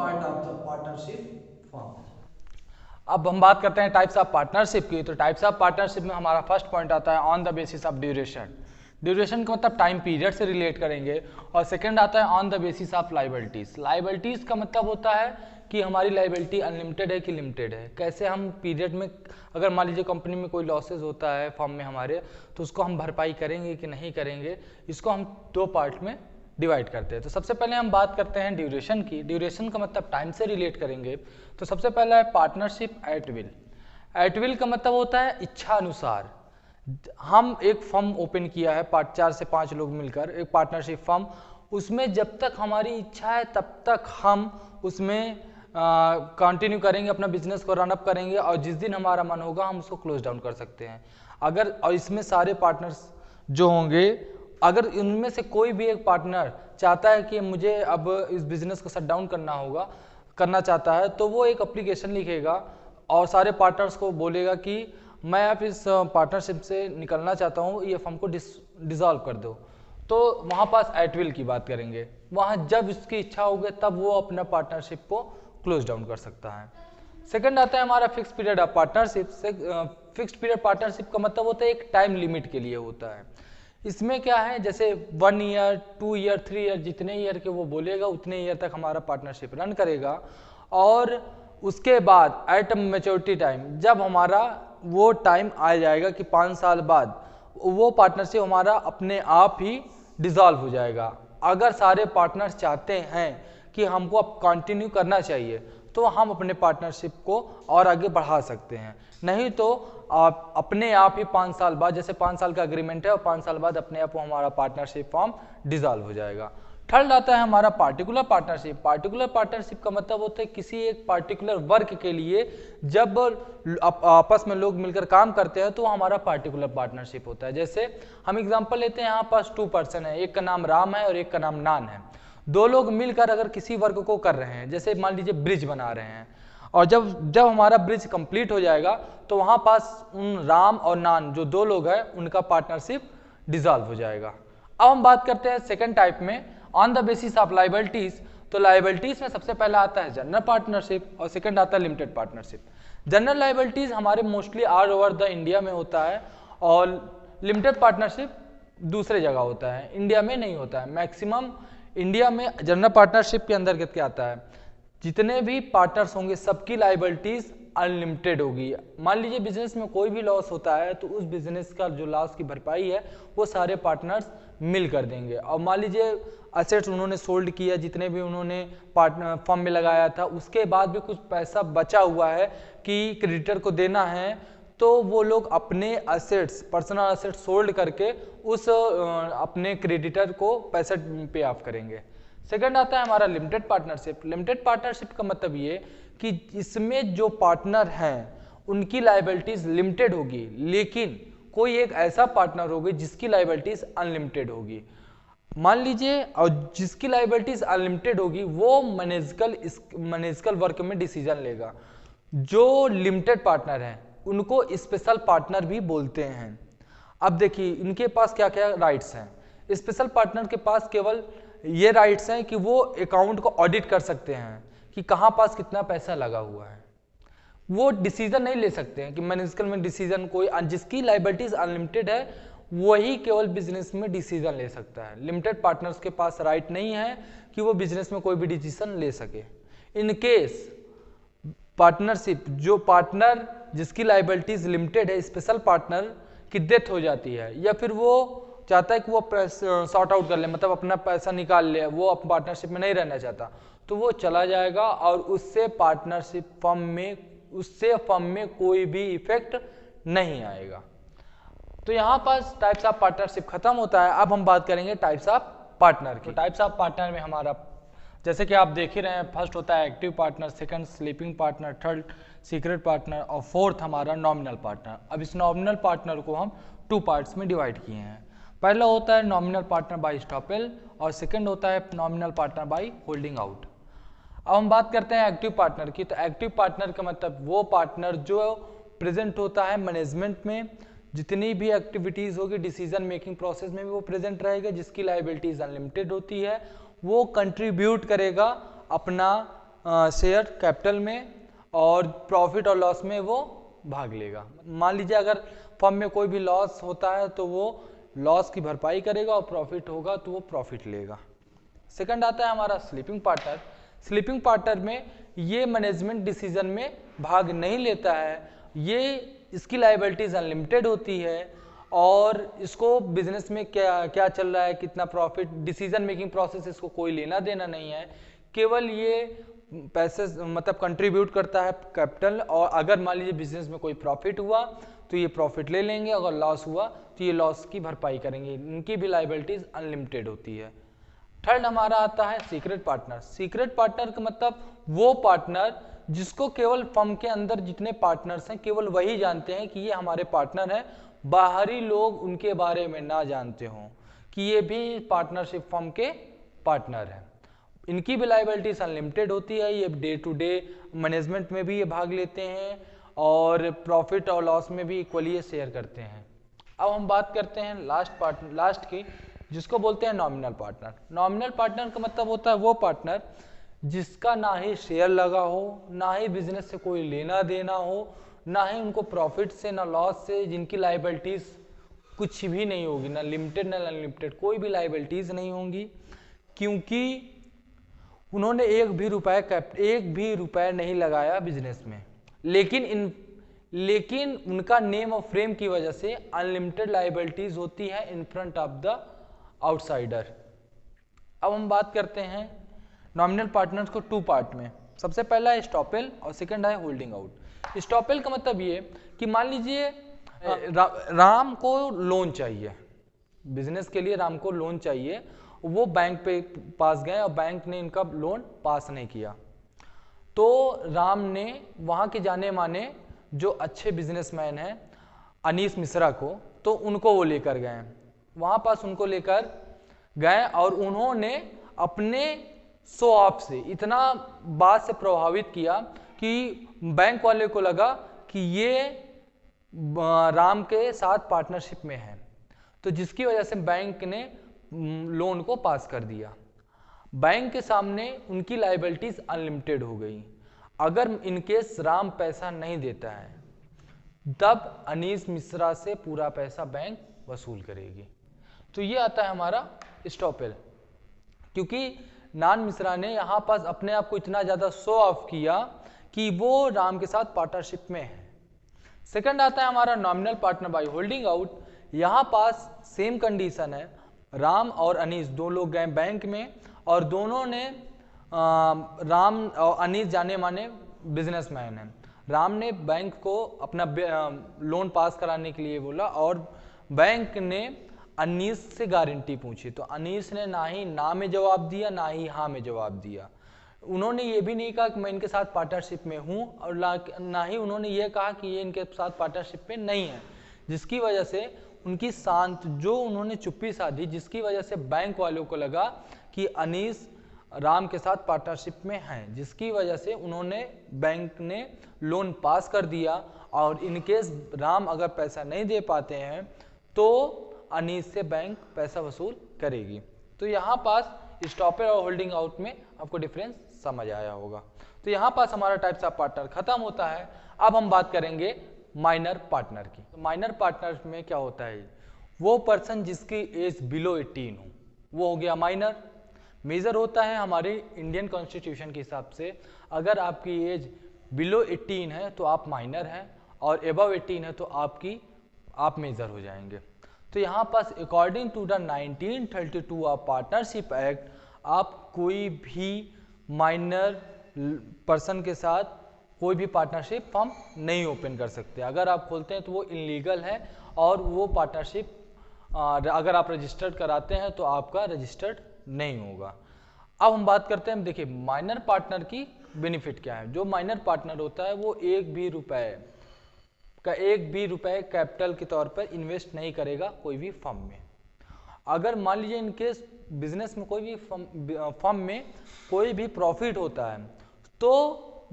Part of the partnership form. अब हम बात करते हैं टाइप्स ऑफ पार्टनरशिप की। तो टाइप्स ऑफ पार्टनरशिप में हमारा फर्स्ट पॉइंट आता है on the basis of duration. Duration का मतलब टाइम पीरियड से रिलेट करेंगे। और सेकंड आता है on the basis of liabilities. Liabilities का मतलब होता है कि हमारी लाइबिलिटी अनलिमिटेड है कि लिमिटेड है। कैसे हम पीरियड में, अगर मान लीजिए कंपनी में कोई लॉसेज होता है फॉर्म में हमारे, तो उसको हम भरपाई करेंगे कि नहीं करेंगे, इसको हम दो पार्ट में डिवाइड करते हैं। तो सबसे पहले हम बात करते हैं ड्यूरेशन की। ड्यूरेशन का मतलब टाइम से रिलेट करेंगे। तो सबसे पहला है partnership at will. At will का मतलब होता है इच्छा अनुसार। हम एक फर्म ओपन किया है 4 से 5 लोग मिलकर, एक पार्टनरशिप फर्म, उसमें जब तक हमारी इच्छा है तब तक हम उसमें कंटिन्यू करेंगे, अपना बिजनेस को रन अप करेंगे, और जिस दिन हमारा मन होगा हम उसको क्लोज डाउन कर सकते हैं। अगर और इसमें सारे पार्टनर्स जो होंगे, अगर इनमें से कोई भी एक पार्टनर चाहता है कि मुझे अब इस बिजनेस को शट डाउन करना चाहता है, तो वो एक एप्लीकेशन लिखेगा और सारे पार्टनर्स को बोलेगा कि मैं अब इस पार्टनरशिप से निकलना चाहता हूँ, ये फर्म को डिसॉल्व कर दो। तो वहाँ पास एट विल की बात करेंगे, वहाँ जब उसकी इच्छा होगी तब वो अपना पार्टनरशिप को क्लोज डाउन कर सकता है। सेकंड आता है हमारा fix period of partnership. Fixed period partnership का मतलब होता है एक टाइम लिमिट के लिए होता है। इसमें क्या है, जैसे 1 ईयर 2 ईयर 3 ईयर, जितने ईयर के वो बोलेगा उतने ईयर तक हमारा पार्टनरशिप रन करेगा। और उसके बाद एट मैच्योरिटी टाइम, जब हमारा वो टाइम आ जाएगा कि 5 साल बाद, वो पार्टनरशिप हमारा अपने आप ही डिसॉल्व हो जाएगा। अगर सारे पार्टनर्स चाहते हैं कि हमको अब कंटिन्यू करना चाहिए, तो हम अपने पार्टनरशिप को और आगे बढ़ा सकते हैं। नहीं तो आप अपने आप ही 5 साल बाद, जैसे 5 साल का एग्रीमेंट है, और 5 साल बाद अपने आप हमारा पार्टनरशिप फॉर्म डिसॉल्व हो जाएगा। थर्ड आता है हमारा पार्टिकुलर पार्टनरशिप। पार्टिकुलर पार्टनरशिप का मतलब होता है किसी एक पार्टिकुलर वर्क के लिए जब आपस में लोग मिलकर काम करते हैं, तो हमारा पार्टिकुलर पार्टनरशिप होता है। जैसे हम एग्जांपल लेते हैं, यहाँ पास 2 पर्सन है, एक का नाम राम है और एक का नाम नान है। 2 लोग मिलकर अगर किसी वर्क को कर रहे हैं, जैसे मान लीजिए ब्रिज बना रहे हैं, और जब हमारा ब्रिज कंप्लीट हो जाएगा, तो वहाँ पास उन राम और नान जो 2 लोग हैं, उनका पार्टनरशिप डिसॉल्व हो जाएगा। अब हम बात करते हैं सेकंड टाइप में on the basis of liabilities. तो लायबिलिटीज में सबसे पहला आता है जनरल पार्टनरशिप और सेकंड आता है लिमिटेड पार्टनरशिप। जनरल लायबिलिटीज हमारे mostly all over the India में होता है, और लिमिटेड पार्टनरशिप दूसरे जगह होता है, इंडिया में नहीं होता है। मैक्सिमम इंडिया में जनरल पार्टनरशिप के अंतर्गत क्या आता है, जितने भी पार्टनर्स होंगे सबकी लायबिलिटीज अनलिमिटेड होगी। मान लीजिए बिजनेस में कोई भी लॉस होता है, तो उस बिजनेस का जो लॉस की भरपाई है वो सारे पार्टनर्स मिल कर देंगे। और मान लीजिए असेट्स उन्होंने सोल्ड किया, जितने भी उन्होंने पार्टनर फर्म में लगाया था, उसके बाद भी कुछ पैसा बचा हुआ है कि क्रेडिटर को देना है, तो वो लोग अपने असेट्स, पर्सनल असेट्स सोल्ड करके उस अपने क्रेडिटर को पैसा पे ऑफ करेंगे। सेकंड आता है हमारा लिमिटेड पार्टनरशिप। लिमिटेड पार्टनरशिप का मतलब ये कि इसमें जो पार्टनर हैं उनकी लायबिलिटीज लिमिटेड होगी, लेकिन कोई एक ऐसा पार्टनर होगी जिसकी लायबिलिटीज अनलिमिटेड होगी। मान लीजिए, और जिसकी लायबिलिटीज अनलिमिटेड होगी वो मैनेजिकल वर्क में डिसीजन लेगा। जो लिमिटेड पार्टनर हैं उनको स्पेशल पार्टनर भी बोलते हैं। अब देखिए इनके पास क्या क्या राइट्स हैं। स्पेशल पार्टनर के पास केवल ये राइट्स हैं कि वो अकाउंट को ऑडिट कर सकते हैं कि कहाँ पास कितना पैसा लगा हुआ है। वो डिसीजन नहीं ले सकते हैं कि मैनेजिकल में डिसीजन कोई, जिसकी लायबिलिटीज अनलिमिटेड है वही केवल बिजनेस में डिसीजन ले सकता है। लिमिटेड पार्टनर्स के पास राइट नहीं है कि वो बिजनेस में कोई भी डिसीजन ले सके। इन केस पार्टनरशिप, जो पार्टनर जिसकी लायबिलिटीज लिमिटेड है, स्पेशल पार्टनर की डेथ हो जाती है, या फिर वो चाहता है कि वो सॉर्ट आउट कर ले, मतलब अपना पैसा निकाल ले, वो अपने पार्टनरशिप में नहीं रहना चाहता, तो वो चला जाएगा और उससे पार्टनरशिप फर्म में कोई भी इफेक्ट नहीं आएगा। तो यहाँ पास टाइप्स ऑफ पार्टनरशिप खत्म होता है। अब हम बात करेंगे टाइप्स ऑफ पार्टनर की। टाइप्स ऑफ पार्टनर में हमारा, जैसे कि आप देख ही रहे हैं, फर्स्ट होता है active partner, second sleeping partner, third secret partner, और फोर्थ हमारा नॉमिनल पार्टनर। अब इस नॉमिनल पार्टनर को हम 2 पार्ट्स में डिवाइड किए हैं। पहला होता है नॉमिनल पार्टनर बाय स्टॉपेल, और सेकंड होता है nominal partner by holding out. अब हम बात करते हैं एक्टिव पार्टनर की। तो एक्टिव पार्टनर का मतलब वो पार्टनर जो प्रेजेंट होता है मैनेजमेंट में, जितनी भी एक्टिविटीज होगी डिसीजन मेकिंग प्रोसेस में भी वो प्रेजेंट रहेगा, जिसकी लायबिलिटीज अनलिमिटेड होती है। वो कंट्रीब्यूट करेगा अपना शेयर कैपिटल में और प्रॉफिट और लॉस में वो भाग लेगा। मान लीजिए अगर फर्म में कोई भी लॉस होता है तो वो लॉस की भरपाई करेगा और प्रॉफिट होगा तो वो प्रॉफिट लेगा। सेकंड आता है हमारा स्लीपिंग पार्टनर। स्लीपिंग पार्टनर में ये मैनेजमेंट डिसीजन में भाग नहीं लेता है, ये इसकी लायबिलिटीज अनलिमिटेड होती है और इसको बिजनेस में क्या क्या चल रहा है, कितना प्रॉफिट, डिसीजन मेकिंग प्रोसेस इसको कोई लेना देना नहीं है। केवल ये पैसे मतलब कंट्रीब्यूट करता है कैपिटल, और अगर मान लीजिए बिजनेस में कोई प्रॉफिट हुआ तो ये प्रॉफिट ले लेंगे, अगर लॉस हुआ तो ये लॉस की भरपाई करेंगे। इनकी भी लायबिलिटीज अनलिमिटेड होती है। थर्ड हमारा आता है सीक्रेट पार्टनर। सीक्रेट पार्टनर का मतलब वो पार्टनर जिसको केवल फर्म के अंदर जितने पार्टनर्स हैं केवल वही जानते हैं कि ये हमारे पार्टनर हैं, बाहरी लोग उनके बारे में ना जानते हों कि ये भी पार्टनरशिप फर्म के पार्टनर हैं। इनकी भी लायबिलिटीज अनलिमिटेड होती है, ये डे टू डे मैनेजमेंट में भी ये भाग लेते हैं और प्रॉफिट और लॉस में भी इक्वली ये शेयर करते हैं। अब हम बात करते हैं लास्ट की, जिसको बोलते हैं नॉमिनल पार्टनर। नॉमिनल पार्टनर का मतलब होता है वो पार्टनर जिसका ना ही शेयर लगा हो, ना ही बिजनेस से कोई लेना देना हो, ना ही उनको प्रॉफिट से ना लॉस से, जिनकी लायबिलिटीज कुछ भी नहीं होगी, ना लिमिटेड ना अनलिमिटेड, कोई भी लायबिलिटीज नहीं होंगी, क्योंकि उन्होंने एक भी रुपए नहीं लगाया बिजनेस में, लेकिन उनका नेम और फ्रेम की वजह से अनलिमिटेड लायबिलिटीज होती है in front of the outsider. अब हम बात करते हैं नॉमिनल पार्टनर्स को टू पार्ट में। सबसे पहला है स्टॉपेल और सेकंड है होल्डिंग आउट। स्टॉपेल का मतलब ये कि मान लीजिए राम को लोन चाहिए, बिजनेस के लिए राम को लोन चाहिए, वो बैंक पे पास गए और बैंक ने इनका लोन पास नहीं किया, तो राम ने वहाँ के जाने माने जो अच्छे बिजनेसमैन हैं अनीस मिश्रा को, तो उनको वो लेकर गए, वहाँ पास उनको लेकर गए और उन्होंने अपने शो ऑफ से इतना बात से प्रभावित किया कि बैंक वाले को लगा कि ये राम के साथ पार्टनरशिप में है, तो जिसकी वजह से बैंक ने लोन को पास कर दिया। बैंक के सामने उनकी लायबिलिटीज अनलिमिटेड हो गई। अगर इनकेस राम पैसा नहीं देता है तब अनीस मिश्रा से पूरा पैसा बैंक वसूल करेगी। तो ये आता है हमारा स्टॉपेल, क्योंकि नान मिश्रा ने यहाँ पास अपने आप को इतना ज़्यादा शो ऑफ किया कि वो राम के साथ पार्टनरशिप में है। सेकंड आता है हमारा nominal partner by holding out. यहाँ पास सेम कंडीशन है, राम और अनीस दो लोग गए बैंक में और दोनों ने राम और अनीस जाने माने बिजनेसमैन हैं। राम ने बैंक को अपना लोन पास कराने के लिए बोला और बैंक ने अनीस से गारंटी पूछी, तो अनीस ने ना ही ना में जवाब दिया ना ही हाँ में जवाब दिया। उन्होंने ये भी नहीं कहा कि मैं इनके साथ पार्टनरशिप में हूँ और ना ही उन्होंने ये कहा कि ये इनके साथ पार्टनरशिप में नहीं है, जिसकी वजह से उनकी उन्होंने चुप्पी साधी, जिसकी वजह से बैंक वालों को लगा कि अनीस राम के साथ पार्टनरशिप में हैं, जिसकी वजह से उन्होंने बैंक ने लोन पास कर दिया और इनकेस राम अगर पैसा नहीं दे पाते हैं तो अनीस से बैंक पैसा वसूल करेगी। तो यहाँ पास स्टॉपेल और होल्डिंग आउट में आपको डिफरेंस समझ आया होगा। तो यहाँ पास हमारा टाइप्स ऑफ पार्टनर खत्म होता है। अब हम बात करेंगे माइनर पार्टनर की। तो माइनर पार्टनर में क्या होता है, वो पर्सन जिसकी एज बिलो 18 हो वो हो गया माइनर। मेजर होता है हमारे इंडियन कॉन्स्टिट्यूशन के हिसाब से, अगर आपकी एज बिलो 18 है तो आप माइनर हैं और एबव 18 है तो आप मेजर हो जाएंगे। तो यहाँ पास according to the 1932 of partnership act आप कोई भी माइनर पर्सन के साथ कोई भी पार्टनरशिप फर्म नहीं ओपन कर सकते। अगर आप खोलते हैं तो वो इलीगल है और वो पार्टनरशिप अगर आप रजिस्टर्ड कराते हैं तो आपका रजिस्टर्ड नहीं होगा। अब हम बात करते हैं, देखिए माइनर पार्टनर की बेनिफिट क्या है। जो माइनर पार्टनर होता है वो एक भी रुपए कैपिटल के तौर पर इन्वेस्ट नहीं करेगा कोई भी फर्म में। अगर मान लीजिए इनकेस बिजनेस में कोई भी फर्म में कोई भी प्रॉफिट होता है तो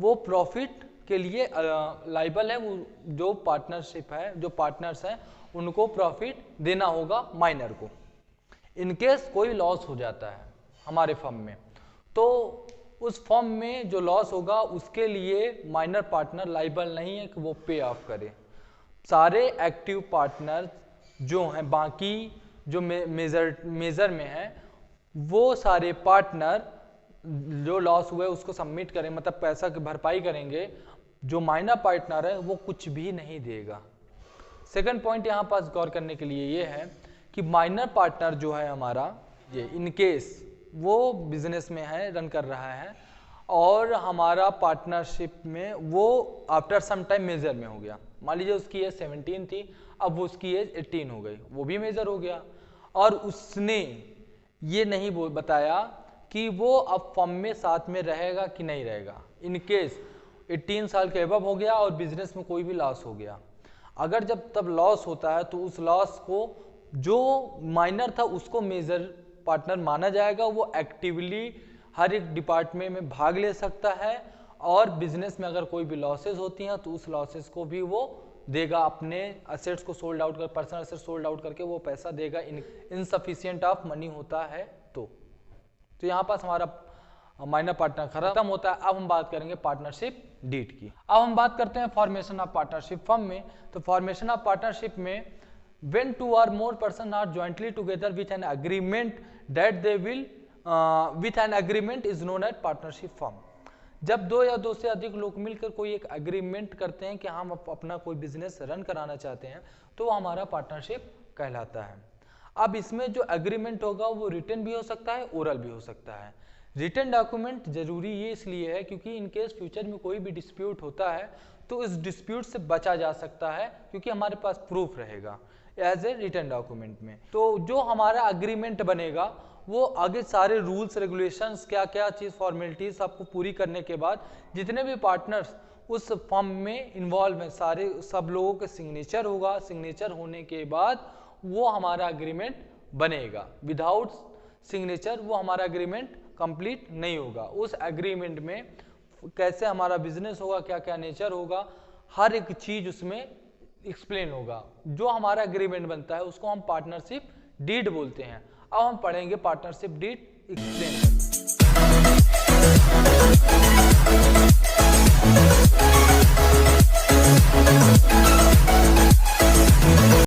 वो प्रॉफिट के लिए लाइबल है, वो जो पार्टनरशिप है, जो पार्टनर्स हैं उनको प्रॉफिट देना होगा माइनर को। इनकेस कोई लॉस हो जाता है हमारे फर्म में तो उस फॉर्म में जो लॉस होगा उसके लिए माइनर पार्टनर लाइबल नहीं है कि वो पे ऑफ करे। सारे एक्टिव पार्टनर जो हैं, बाकी जो मेजर में हैं, वो सारे पार्टनर जो लॉस हुए उसको सबमिट करें, मतलब पैसा की भरपाई करेंगे। जो माइनर पार्टनर है वो कुछ भी नहीं देगा। सेकंड पॉइंट यहाँ पास गौर करने के लिए ये है कि माइनर पार्टनर जो है हमारा, ये इन केस वो बिजनेस में है, रन कर रहा है, और हमारा पार्टनरशिप में वो आफ्टर सम टाइम मेजर में हो गया। मान लीजिए उसकी एज 17 थी, अब वो उसकी एज 18 हो गई, वो भी मेजर हो गया, और उसने ये नहीं बताया कि वो अब फर्म में साथ में रहेगा कि नहीं रहेगा। इन केस 18 साल के अबव हो गया और बिजनेस में कोई भी लॉस हो गया, अगर जब तब लॉस होता है तो उस लॉस को जो माइनर था उसको मेजर पार्टनर माना जाएगा। वो एक्टिवली हर एक डिपार्टमेंट में भाग ले सकता है, और बिजनेस में अगर कोई भी लॉसेस होती हैं तो उस लॉसेस को भी वो देगा, अपने असेट्स को सोल्ड आउट कर, पर्सनल असेट्स सोल्ड आउट करके वो पैसा देगा, इनसफिशिएंट ऑफ मनी होता है। तो यहाँ पास हमारा माइनर पार्टनर खत्म होता है। अब हम बात करेंगे पार्टनरशिप डीड की। अब हम बात करते हैं फॉर्मेशन ऑफ पार्टनरशिप फर्म में। तो फॉर्मेशन ऑफ पार्टनरशिप में when 2 or more persons are jointly together with an agreement that they will with an agreement is known as partnership firm। जब दो या दो से अधिक लोग मिलकर कोई एक एग्रीमेंट करते हैं कि हम अपना कोई बिजनेस रन कराना चाहते हैं तो हमारा पार्टनरशिप कहलाता है। अब इसमें जो एग्रीमेंट होगा वो रिटन भी हो सकता है, ओरल भी हो सकता है। रिटन डॉक्यूमेंट जरूरी ये इसलिए है क्योंकि इन केस फ्यूचर में कोई भी डिस्प्यूट होता है तो इस डिस्प्यूट से बचा जा सकता है, क्योंकि हमारे पास प्रूफ रहेगा एज ए रिटन डॉक्यूमेंट में। तो जो हमारा एग्रीमेंट बनेगा वो आगे सारे रूल्स रेगुलेशंस, क्या क्या चीज़ फॉर्मेलिटीज आपको पूरी करने के बाद जितने भी पार्टनर्स उस फॉर्म में इन्वॉल्व हैं सारे सब लोगों के सिग्नेचर होगा। सिग्नेचर होने के बाद वो हमारा एग्रीमेंट बनेगा। विदाउट सिग्नेचर वो हमारा एग्रीमेंट कंप्लीट नहीं होगा। उस एग्रीमेंट में कैसे हमारा बिजनेस होगा, क्या क्या नेचर होगा, हर एक चीज उसमें एक्सप्लेन होगा। जो हमारा एग्रीमेंट बनता है उसको हम पार्टनरशिप डीड बोलते हैं। अब हम पढ़ेंगे पार्टनरशिप डीड एक्सप्लेन।